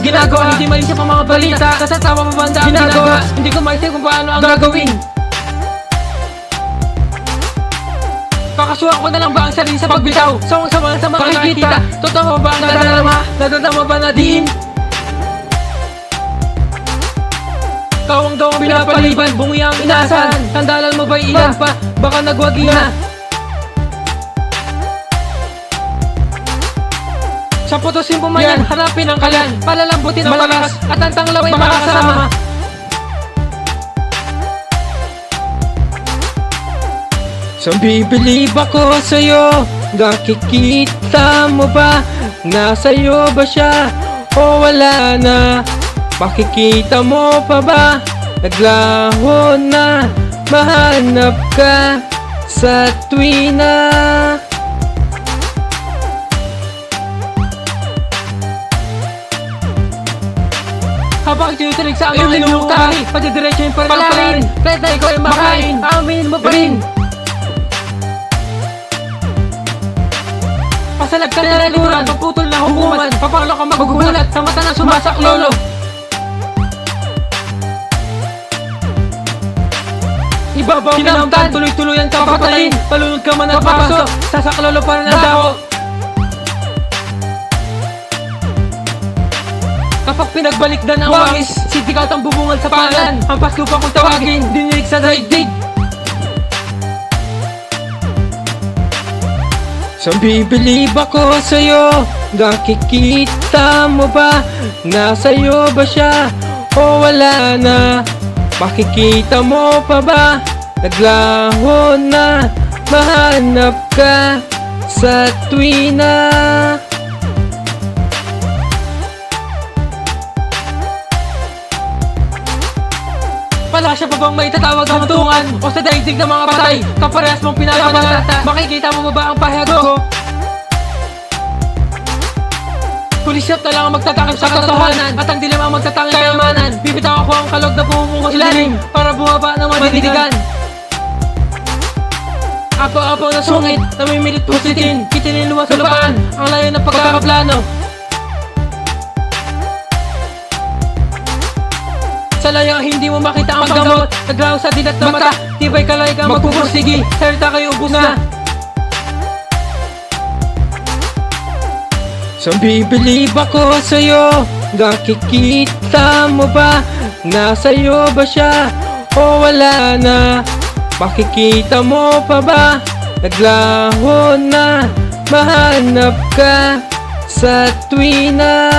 ginagawa. Hindi mali siya pa mga balita, natatawa mo ba ang dami ginagawa? Hindi ko maintindihan kung paano ang gagawin. Kakasuhan ko na lang ba ang sarili sa pagbitaw? Sawang-sawa sa mga nakikita. Totoo ba ang nadadama ba na diin? Kawang daw ang pinapaliban, bungi ang inaasahan. Sandalan mo ba'y ilan pa? Baka nagwagi na. Sa putusin mo man yan, harapin ang kalan. Palalambutin ang malakas at ang tanglaw ay makakasama. So bibilib ako sa'yo, nakikita mo ba? Nasa'yo ba siya o wala na? Makikita mo pa ba? Naglaho na, mahanap ka sa tuwina. Habang tinutulig sa aming linuluktahin, pati-diretso yung palarin. Kahit na ikaw ay makain, aminin mo pa rin. Pasalag ka na nalikuran, pagputol na hukuman. Papalo ka magugulat sa mata ng sumasaklolo. Ibabaw kinamtan, tuloy-tuloy ang kapatayin. Palunod ka man at papasok, sasaklolo pa rin ang dawo. Kapag pinagbalikdan ang wangis, sitikat ang bubungal sa palan. Ang Pasko pa kung tawagin, dinilig sa daigdig. So bibilib ako sa'yo, nakikita mo ba? Nasa'yo ba siya o wala na? Makikita mo pa ba? Naglaho na, mahanap ka sa tuwina. Wala siya pa bang may tatawag ang tungan o sa daigdig ng mga patay? Kaparehas mong pinapanata, makikita mo ba ang pahayag ko? Kulisap na lang ang magtatakip sa katotohanan at ang dilim ang magtatanging kayamanan. Bibitaw ako ang kalog na pumungos ilalim para bumaba ng madinigan. Apaw-apaw na sungit, namimilit pusitin, kitinin luwas sa lupaan, ang layo ng pagkakaplano. Sa layang hindi mo makita ang paggamot, naglaho sa dilat na mata, tibay kalay ka magpupursigi, salita kayo ubus na. So bibilib ako sa'yo, nakikita mo ba? Nasa'yo ba siya o wala na? Makikita mo pa ba? Naglaho na, mahanap ka sa tuwina.